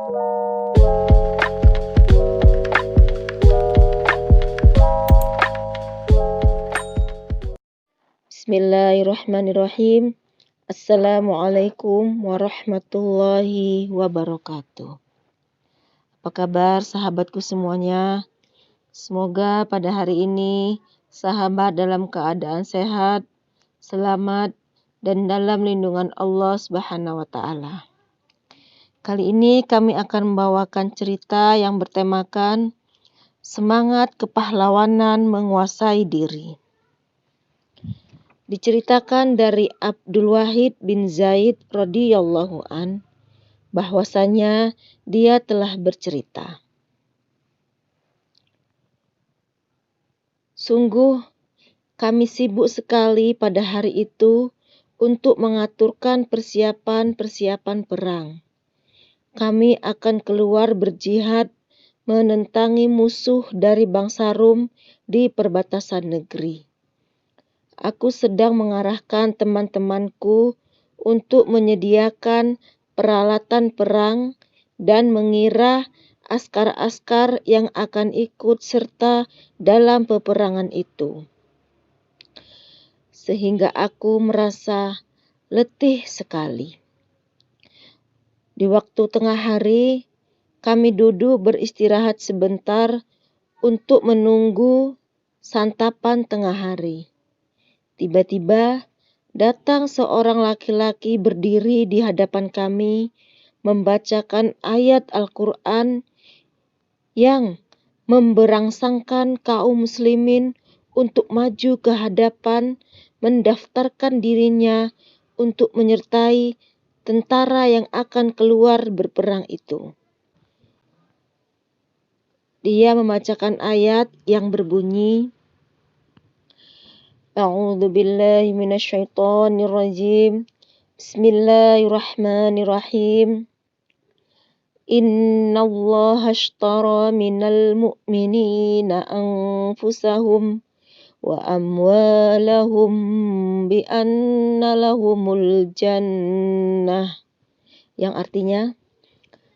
Bismillahirrahmanirrahim. Assalamualaikum warahmatullahi wabarakatuh. Apa kabar sahabatku semuanya? Semoga pada hari ini sahabat dalam keadaan sehat, selamat, dan dalam lindungan Allah Subhanahu wa Ta'ala. Kali ini kami akan membawakan cerita yang bertemakan semangat kepahlawanan menguasai diri. Diceritakan dari Abdul Wahid bin Zaid radhiyallahu an bahwasanya dia telah bercerita. Sungguh kami sibuk sekali pada hari itu untuk mengaturkan persiapan-persiapan perang. Kami akan keluar berjihad menentangi musuh dari bangsa Rum di perbatasan negeri. Aku sedang mengarahkan teman-temanku untuk menyediakan peralatan perang dan mengira askar-askar yang akan ikut serta dalam peperangan itu. Sehingga aku merasa letih sekali. Di waktu tengah hari, kami duduk beristirahat sebentar untuk menunggu santapan tengah hari. Tiba-tiba datang seorang laki-laki berdiri di hadapan kami, membacakan ayat Al-Quran yang memberangsangkan kaum muslimin untuk maju ke hadapan, mendaftarkan dirinya untuk menyertai tentara yang akan keluar berperang itu. Dia membacakan ayat yang berbunyi, A'udzu billahi minasyaitonir rajim. Bismillahirrahmanirrahim. Innallaha ashtara minal mu'minina anfusahum wa amwalahum bi anna lahumul jannah. Yang artinya,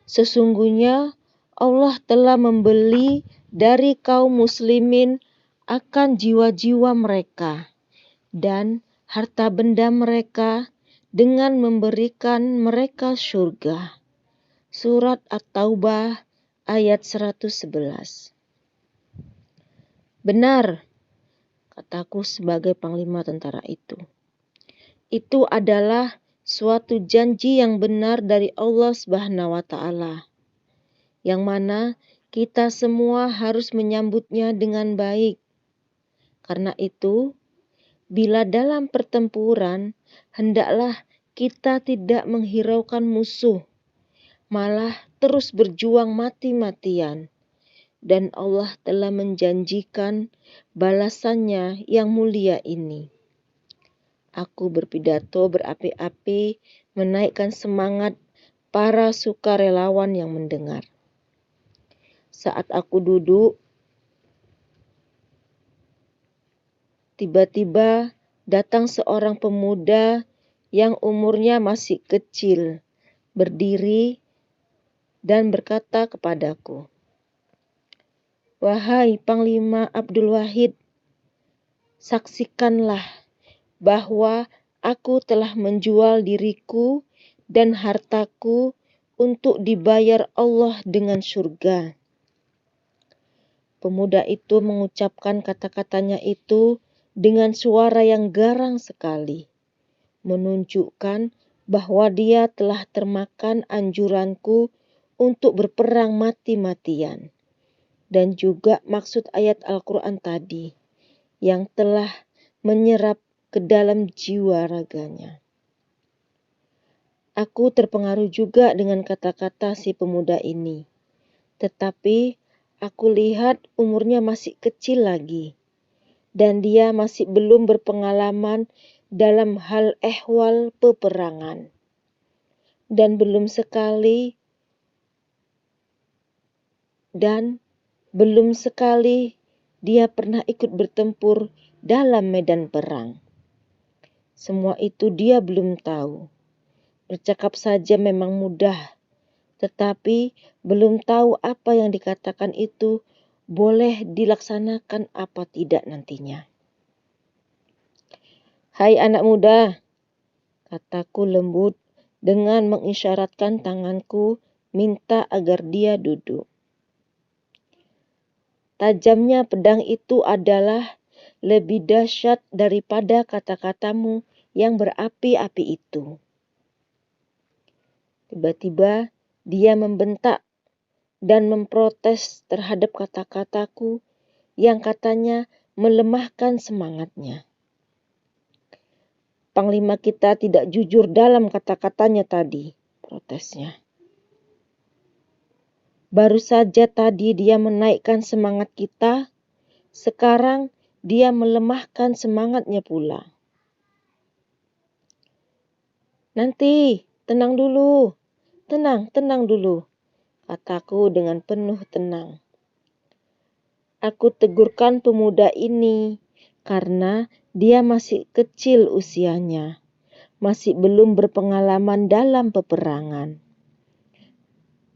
sesungguhnya Allah telah membeli dari kaum muslimin akan jiwa-jiwa mereka dan harta benda mereka dengan memberikan mereka surga. Surat At-Taubah ayat 111. Benar, kataku sebagai panglima tentara itu. Itu adalah suatu janji yang benar dari Allah Subhanahu wa Ta'ala, yang mana kita semua harus menyambutnya dengan baik. Karena itu, bila dalam pertempuran, hendaklah kita tidak menghiraukan musuh, malah terus berjuang mati-matian. Dan Allah telah menjanjikan balasannya yang mulia ini. Aku berpidato berapi-api, menaikkan semangat para sukarelawan yang mendengar. Saat aku duduk, tiba-tiba datang seorang pemuda yang umurnya masih kecil, berdiri dan berkata kepadaku, "Wahai Panglima Abdul Wahid, saksikanlah bahwa aku telah menjual diriku dan hartaku untuk dibayar Allah dengan surga." Pemuda itu mengucapkan kata-katanya itu dengan suara yang garang sekali, menunjukkan bahwa dia telah termakan anjuranku untuk berperang mati-matian. Dan juga maksud ayat Al-Quran tadi yang telah menyerap ke dalam jiwa raganya. Aku terpengaruh juga dengan kata-kata si pemuda ini. Tetapi aku lihat umurnya masih kecil lagi. Dan dia masih belum berpengalaman dalam hal ehwal peperangan. Dan belum sekali dia pernah ikut bertempur dalam medan perang. Semua itu dia belum tahu. Bercakap saja memang mudah, tetapi belum tahu apa yang dikatakan itu boleh dilaksanakan apa tidak nantinya. "Hai anak muda," kataku lembut dengan mengisyaratkan tanganku minta agar dia duduk. Tajamnya pedang itu adalah lebih dahsyat daripada kata-katamu yang berapi-api itu. Tiba-tiba dia membentak dan memprotes terhadap kata-kataku yang katanya melemahkan semangatnya. "Panglima kita tidak jujur dalam kata-katanya tadi," protesnya. "Baru saja tadi dia menaikkan semangat kita, sekarang dia melemahkan semangatnya pula." "Nanti, tenang dulu, tenang dulu," kataku dengan penuh tenang. Aku tegurkan pemuda ini karena dia masih kecil usianya, masih belum berpengalaman dalam peperangan.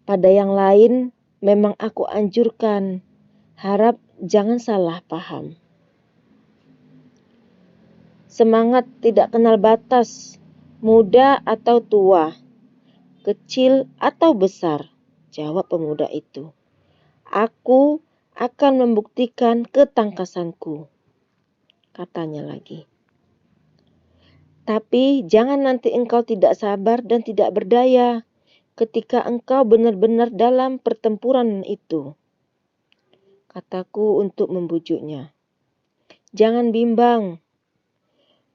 Pada yang lain memang aku anjurkan, harap jangan salah paham. "Semangat tidak kenal batas, muda atau tua, kecil atau besar," jawab pemuda itu. "Aku akan membuktikan ketangkasanku," katanya lagi. "Tapi jangan nanti engkau tidak sabar dan tidak berdaya ketika engkau benar-benar dalam pertempuran itu," kataku untuk membujuknya. "Jangan bimbang.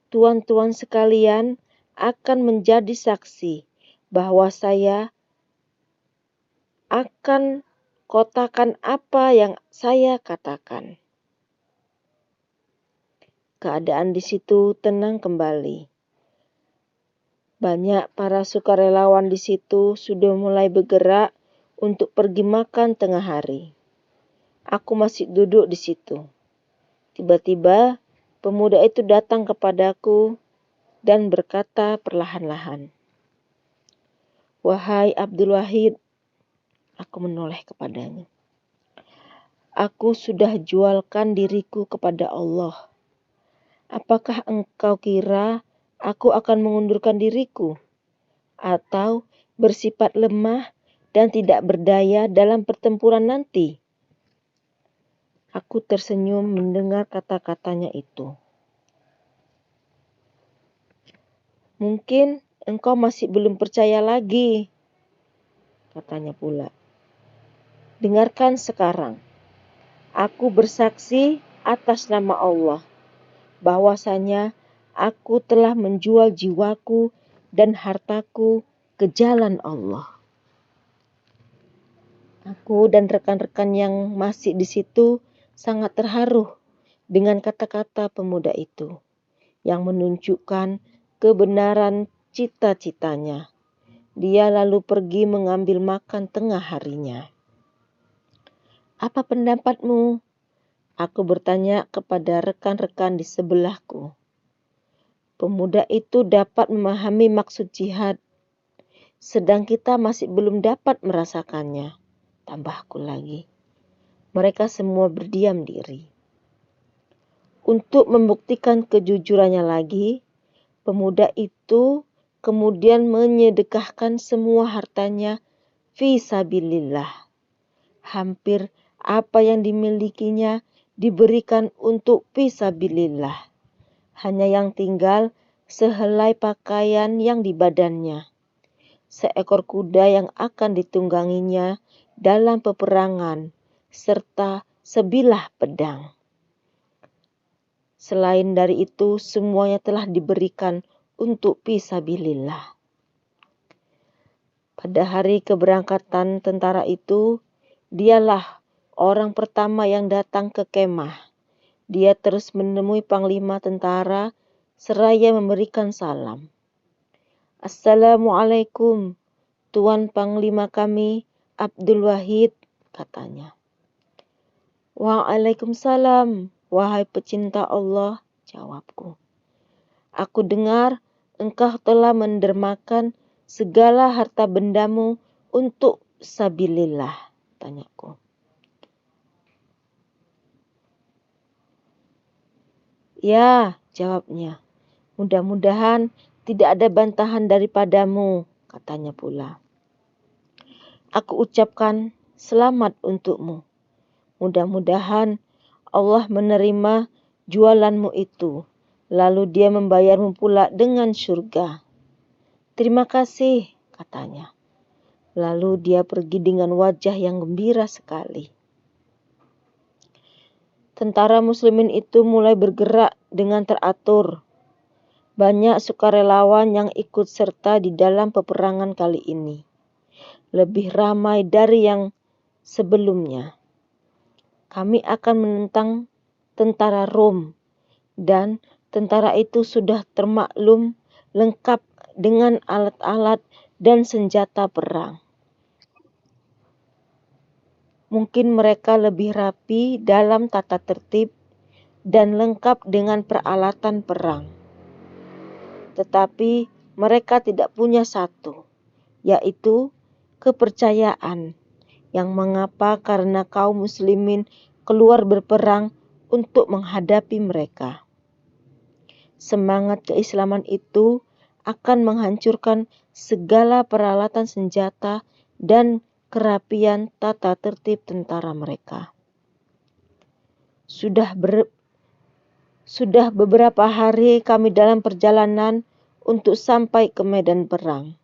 Tuan-tuan sekalian akan menjadi saksi bahwa saya akan katakan apa yang saya katakan." Keadaan di situ tenang kembali. Banyak para sukarelawan di situ sudah mulai bergerak untuk pergi makan tengah hari. Aku masih duduk di situ. Tiba-tiba pemuda itu datang kepadaku dan berkata perlahan-lahan, "Wahai Abdul Wahid," aku menoleh kepadanya. "Aku sudah jualkan diriku kepada Allah. Apakah engkau kira aku akan mengundurkan diriku atau bersifat lemah dan tidak berdaya dalam pertempuran nanti?" Aku tersenyum mendengar kata-katanya itu. "Mungkin engkau masih belum percaya lagi," katanya pula. "Dengarkan sekarang. Aku bersaksi atas nama Allah bahwasanya aku telah menjual jiwaku dan hartaku ke jalan Allah." Aku dan rekan-rekan yang masih di situ sangat terharu dengan kata-kata pemuda itu yang menunjukkan kebenaran cita-citanya. Dia lalu pergi mengambil makan tengah harinya. "Apa pendapatmu?" aku bertanya kepada rekan-rekan di sebelahku. "Pemuda itu dapat memahami maksud jihad, sedang kita masih belum dapat merasakannya," tambahku lagi. Mereka semua berdiam diri. Untuk membuktikan kejujurannya lagi, pemuda itu kemudian menyedekahkan semua hartanya fi sabilillah. Hampir apa yang dimilikinya diberikan untuk fi sabilillah. Hanya yang tinggal sehelai pakaian yang di badannya, seekor kuda yang akan ditungganginya dalam peperangan, serta sebilah pedang. Selain dari itu, semuanya telah diberikan untuk fi sabilillah. Pada hari keberangkatan tentara itu, dialah orang pertama yang datang ke kemah. Dia terus menemui panglima tentara seraya memberikan salam. "Assalamualaikum, Tuan Panglima kami, Abdul Wahid," katanya. "Waalaikumsalam, wahai pecinta Allah," jawabku. "Aku dengar engkau telah mendermakan segala harta bendamu untuk sabilillah? Tanyaku. Ya, jawabnya. Mudah-mudahan tidak ada bantahan daripadamu, katanya pula. Aku ucapkan selamat untukmu. Mudah-mudahan Allah menerima jualanmu itu, lalu Dia membayarmu pula dengan surga. Terima kasih, katanya. Lalu dia pergi dengan wajah yang gembira sekali. Tentara muslimin itu mulai bergerak dengan teratur. Banyak sukarelawan yang ikut serta di dalam peperangan kali ini. Lebih ramai dari yang sebelumnya. Kami akan menentang tentara Rom, dan tentara itu sudah termaklum lengkap dengan alat-alat dan senjata perang. Mungkin mereka lebih rapi dalam tata tertib dan lengkap dengan peralatan perang. Tetapi mereka tidak punya satu, yaitu kepercayaan yang mengapa karena kaum muslimin keluar berperang untuk menghadapi mereka. Semangat keislaman itu akan menghancurkan segala peralatan senjata dan kerapian tata tertib tentara mereka. Sudah beberapa hari kami dalam perjalanan untuk sampai ke medan perang.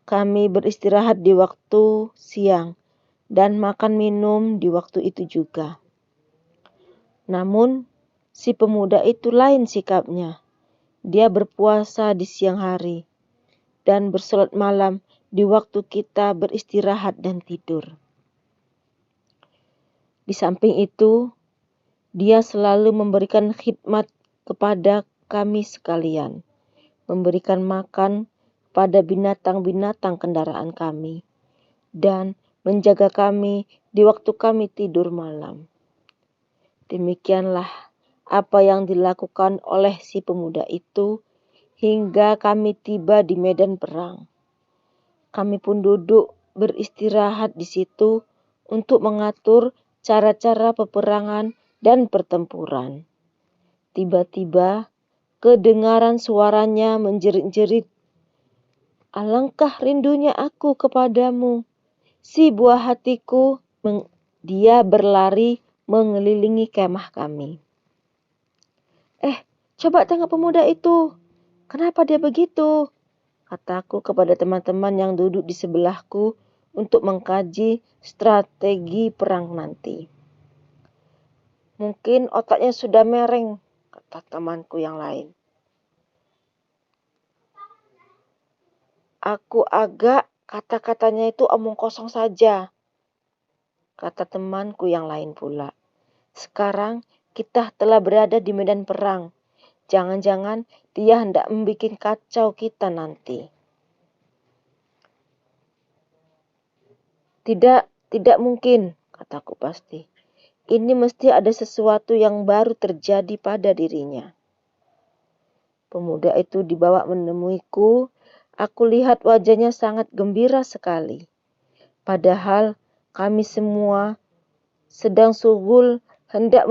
Kami beristirahat di waktu siang dan makan minum di waktu itu juga. Namun, si pemuda itu lain sikapnya. Dia berpuasa di siang hari dan bersolat malam di waktu kita beristirahat dan tidur. Di samping itu, dia selalu memberikan khidmat kepada kami sekalian, memberikan makan pada binatang-binatang kendaraan kami, dan menjaga kami di waktu kami tidur malam. Demikianlah apa yang dilakukan oleh si pemuda itu hingga kami tiba di medan perang. Kami pun duduk beristirahat di situ untuk mengatur cara-cara peperangan dan pertempuran. Tiba-tiba kedengaran suaranya menjerit-jerit. Alangkah rindunya aku kepadamu, si buah hatiku. Dia berlari mengelilingi kemah kami. Coba tengok pemuda itu. Kenapa dia begitu? Kataku kepada teman-teman yang duduk di sebelahku untuk mengkaji strategi perang nanti. Mungkin otaknya sudah mereng, kata temanku yang lain. Aku agak kata-katanya itu omong kosong saja, kata temanku yang lain pula. Sekarang kita telah berada di medan perang. Jangan-jangan dia hendak membuat kacau kita nanti. Tidak mungkin, kataku pasti. Ini mesti ada sesuatu yang baru terjadi pada dirinya. Pemuda itu dibawa menemuiku. Aku lihat wajahnya sangat gembira sekali. Padahal kami semua sedang sugul hendak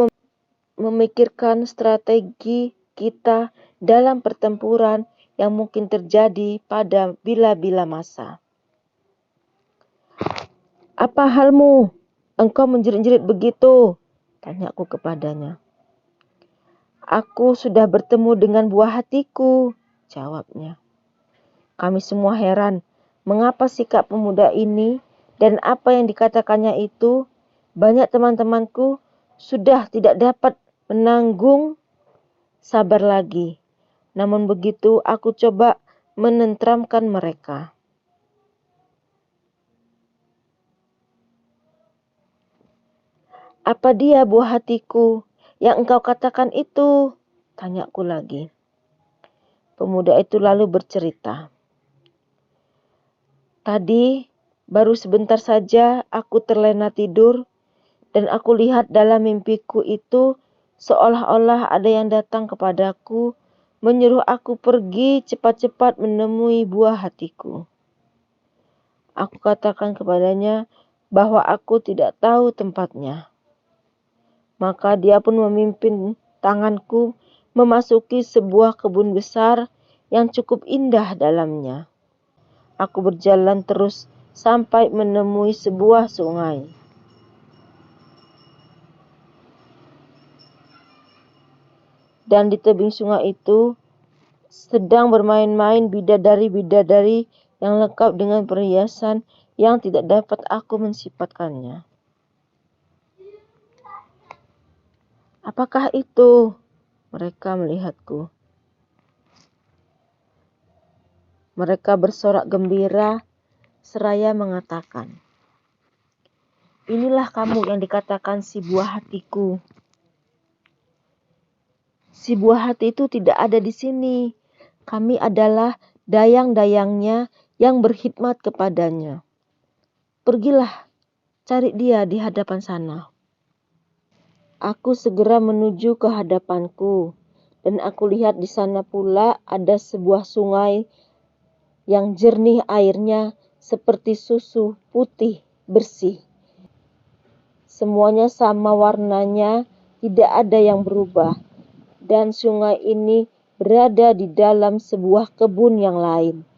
memikirkan strategi kita dalam pertempuran yang mungkin terjadi pada bila-bila masa. Apa halmu? Engkau menjerit-jerit begitu? Tanyaku kepadanya. Aku sudah bertemu dengan buah hatiku, jawabnya. Kami semua heran, mengapa sikap pemuda ini dan apa yang dikatakannya itu. Banyak teman-temanku sudah tidak dapat menanggung sabar lagi. Namun begitu aku coba menenteramkan mereka. Apa dia buah hatiku yang engkau katakan itu? Tanyaku lagi. Pemuda itu lalu bercerita. Tadi baru sebentar saja aku terlena tidur dan aku lihat dalam mimpiku itu seolah-olah ada yang datang kepadaku menyuruh aku pergi cepat-cepat menemui buah hatiku. Aku katakan kepadanya bahwa aku tidak tahu tempatnya. Maka dia pun memimpin tanganku memasuki sebuah kebun besar yang cukup indah dalamnya. Aku berjalan terus sampai menemui sebuah sungai. Dan di tebing sungai itu sedang bermain-main bidadari-bidadari yang lengkap dengan perhiasan yang tidak dapat aku mensifatkannya. Apakah itu? Mereka melihatku. Mereka bersorak gembira seraya mengatakan, "Inilah kamu yang dikatakan si buah hatiku. Si buah hati itu tidak ada di sini. Kami adalah dayang-dayangnya yang berkhidmat kepadanya. Pergilah, cari dia di hadapan sana." Aku segera menuju ke hadapanku, dan aku lihat di sana pula ada sebuah sungai yang jernih airnya seperti susu putih bersih. Semuanya sama warnanya, tidak ada yang berubah. Dan sungai ini berada di dalam sebuah kebun yang lain.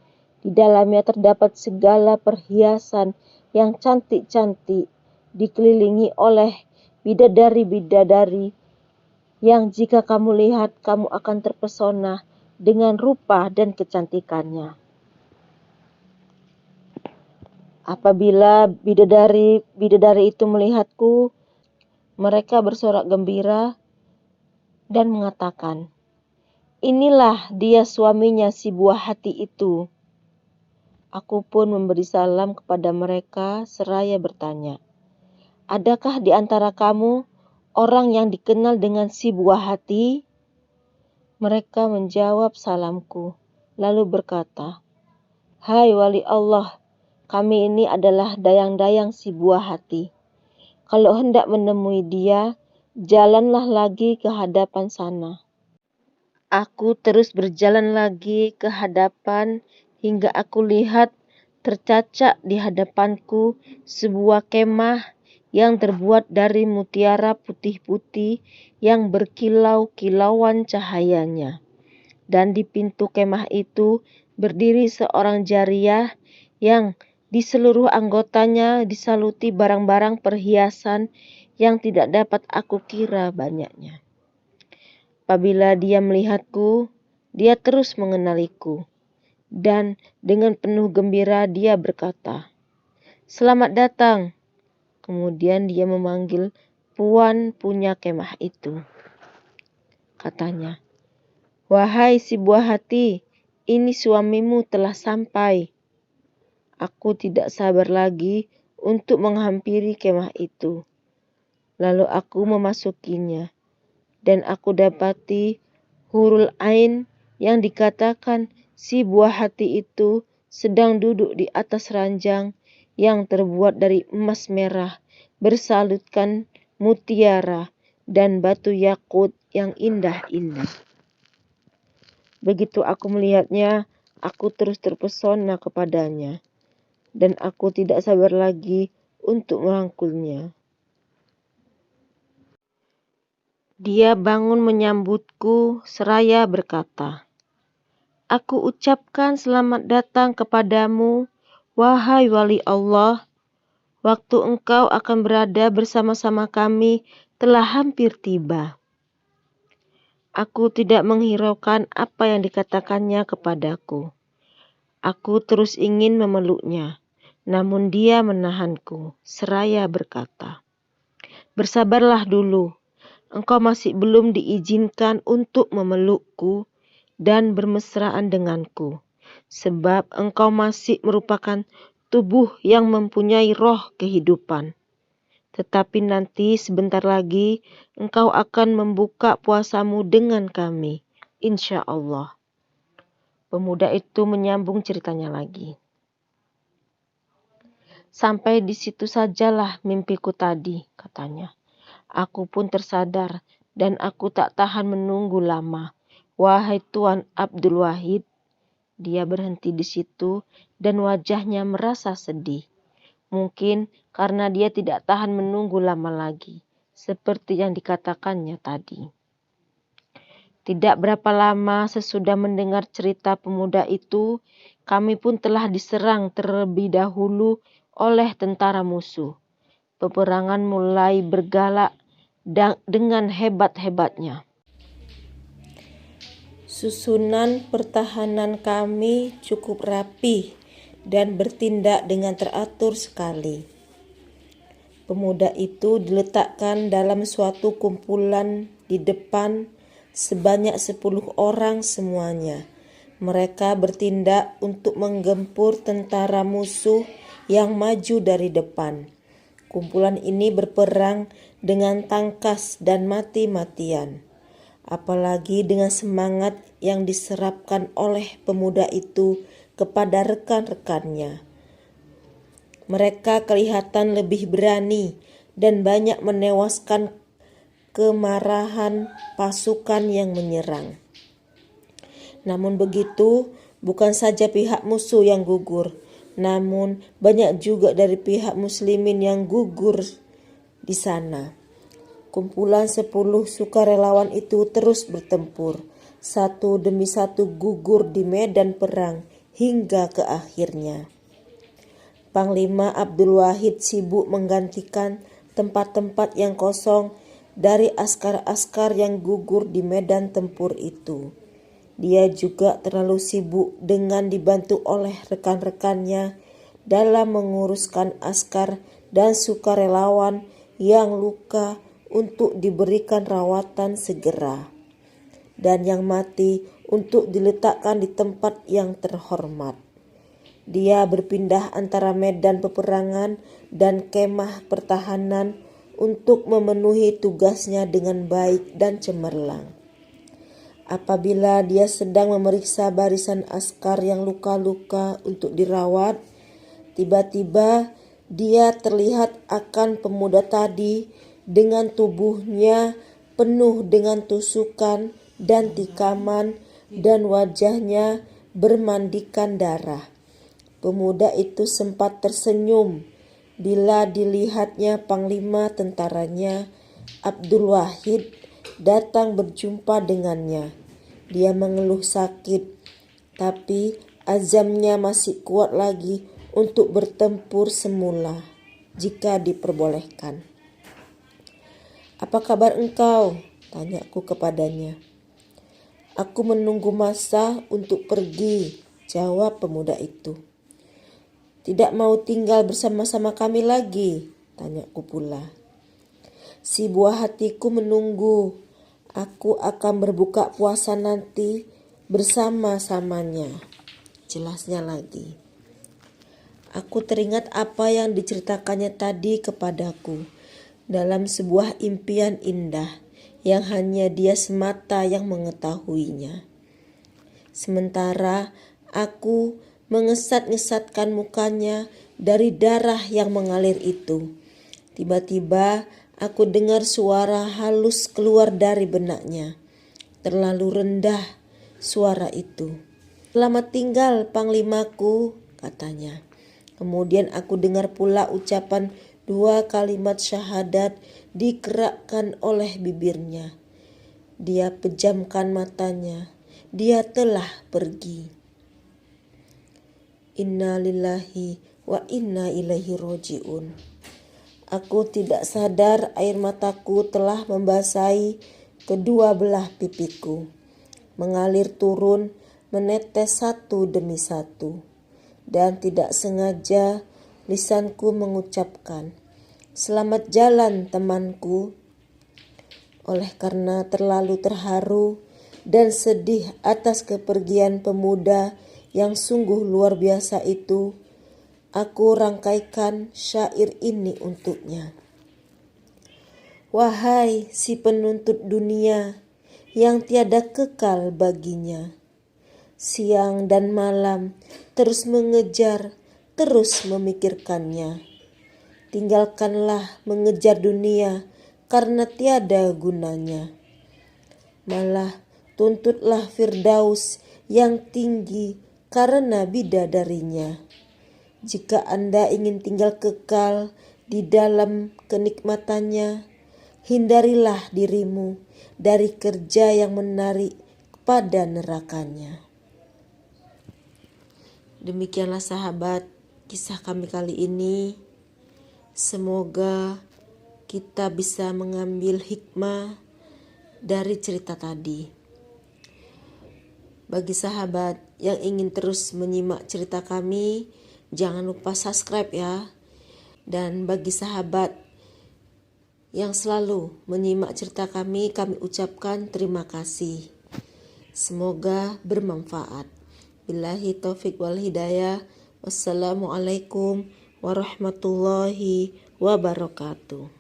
Di dalamnya terdapat segala perhiasan yang cantik-cantik, dikelilingi oleh bidadari-bidadari yang jika kamu lihat, kamu akan terpesona dengan rupa dan kecantikannya. Apabila bidadari itu melihatku, mereka bersorak gembira dan mengatakan, "Inilah dia suaminya si buah hati itu." Aku pun memberi salam kepada mereka seraya bertanya, "Adakah di antara kamu orang yang dikenal dengan si buah hati?" Mereka menjawab salamku, lalu berkata, "Hai wali Allah, kami ini adalah dayang-dayang si buah hati. Kalau hendak menemui dia, jalanlah lagi ke hadapan sana." Aku terus berjalan lagi ke hadapan hingga aku lihat tercacak di hadapanku sebuah kemah yang terbuat dari mutiara putih-putih yang berkilau-kilauan cahayanya. Dan di pintu kemah itu berdiri seorang jariyah yang di seluruh anggotanya disaluti barang-barang perhiasan yang tidak dapat aku kira banyaknya. Apabila dia melihatku, dia terus mengenaliku. Dan dengan penuh gembira dia berkata, "Selamat datang." Kemudian dia memanggil puan punya kemah itu. Katanya, "Wahai si buah hati, ini suamimu telah sampai." Aku tidak sabar lagi untuk menghampiri kemah itu. Lalu aku memasukinya. Dan aku dapati hurul ain yang dikatakan si buah hati itu sedang duduk di atas ranjang yang terbuat dari emas merah bersalutkan mutiara dan batu yakut yang indah-indah. Begitu aku melihatnya, aku terus terpesona kepadanya, dan aku tidak sabar lagi untuk merangkulnya. Dia bangun menyambutku seraya berkata, "Aku ucapkan selamat datang kepadamu, wahai wali Allah. Waktu engkau akan berada bersama-sama kami telah hampir tiba." Aku tidak menghiraukan apa yang dikatakannya kepadaku. Aku terus ingin memeluknya, namun dia menahanku, seraya berkata, "Bersabarlah dulu. Engkau masih belum diizinkan untuk memelukku dan bermesraan denganku, sebab engkau masih merupakan tubuh yang mempunyai roh kehidupan. Tetapi nanti sebentar lagi engkau akan membuka puasamu dengan kami, insya Allah." Pemuda itu menyambung ceritanya lagi. "Sampai di situ sajalah mimpiku tadi," katanya. "Aku pun tersadar dan aku tak tahan menunggu lama. Wahai Tuan Abdul Wahid, Dia berhenti di situ dan wajahnya merasa sedih. Mungkin karena dia tidak tahan menunggu lama lagi, seperti yang dikatakannya tadi. Tidak berapa lama sesudah mendengar cerita pemuda itu, kami pun telah diserang terlebih dahulu oleh tentara musuh. Peperangan mulai bergalak dengan hebat-hebatnya. Susunan pertahanan kami cukup rapi dan bertindak dengan teratur sekali. Pemuda itu diletakkan dalam suatu kumpulan di depan sebanyak 10 orang semuanya. Mereka bertindak untuk menggempur tentara musuh yang maju dari depan. Kumpulan ini berperang dengan tangkas dan mati-matian. Apalagi dengan semangat yang diserapkan oleh pemuda itu kepada rekan-rekannya. Mereka kelihatan lebih berani dan banyak menewaskan kemarahan pasukan yang menyerang. Namun begitu, bukan saja pihak musuh yang gugur, namun banyak juga dari pihak muslimin yang gugur di sana. Kumpulan 10 sukarelawan itu terus bertempur, satu demi satu gugur di medan perang hingga ke akhirnya. Panglima Abdul Wahid sibuk menggantikan tempat-tempat yang kosong dari askar-askar yang gugur di medan tempur itu. Dia juga terlalu sibuk dengan dibantu oleh rekan-rekannya dalam menguruskan askar dan sukarelawan yang luka untuk diberikan rawatan segera, dan yang mati untuk diletakkan di tempat yang terhormat. Dia berpindah antara medan peperangan dan kemah pertahanan untuk memenuhi tugasnya dengan baik dan cemerlang. Apabila dia sedang memeriksa barisan askar yang luka-luka untuk dirawat, tiba-tiba dia terlihat akan pemuda tadi dengan tubuhnya penuh dengan tusukan dan tikaman dan wajahnya bermandikan darah. Pemuda itu sempat tersenyum bila dilihatnya panglima tentaranya Abdul Wahid datang berjumpa dengannya. Dia mengeluh sakit, tapi azamnya masih kuat lagi untuk bertempur semula jika diperbolehkan. "Apa kabar engkau?" tanyaku kepadanya. "Aku menunggu masa untuk pergi," jawab pemuda itu. "Tidak mau tinggal bersama-sama kami lagi?" tanyaku pula. "Si buah hatiku menunggu. Aku akan berbuka puasa nanti bersama-samanya," jelasnya lagi. Aku teringat apa yang diceritakannya tadi kepadaku dalam sebuah impian indah yang hanya dia semata yang mengetahuinya. Sementara aku mengesat-ngesatkan mukanya dari darah yang mengalir itu, tiba-tiba aku dengar suara halus keluar dari benaknya. Terlalu rendah suara itu. "Selamat tinggal, Panglimaku," katanya. Kemudian aku dengar pula ucapan 2 kalimat syahadat digerakkan oleh bibirnya. Dia pejamkan matanya. Dia telah pergi. Inna lillahi wa inna ilaihi roji'un. Aku tidak sadar air mataku telah membasahi kedua belah pipiku, mengalir turun, menetes satu demi satu, dan tidak sengaja lisanku mengucapkan, "Selamat jalan temanku." Oleh karena terlalu terharu dan sedih atas kepergian pemuda yang sungguh luar biasa itu, aku rangkaikan syair ini untuknya. "Wahai si penuntut dunia yang tiada kekal baginya, siang dan malam terus mengejar, terus memikirkannya. Tinggalkanlah mengejar dunia karena tiada gunanya. Malah tuntutlah Firdaus yang tinggi karena bidadarinya. Jika Anda ingin tinggal kekal di dalam kenikmatannya, hindarilah dirimu dari kerja yang menarik kepada nerakanya. Demikianlah sahabat, kisah kami kali ini. Semoga kita bisa mengambil hikmah dari cerita tadi. Bagi sahabat yang ingin terus menyimak cerita kami, jangan lupa subscribe ya. Dan bagi sahabat yang selalu menyimak cerita kami ucapkan terima kasih. Semoga bermanfaat. Billahi taufik wal hidayah. Wassalamualaikum warahmatullahi wabarakatuh.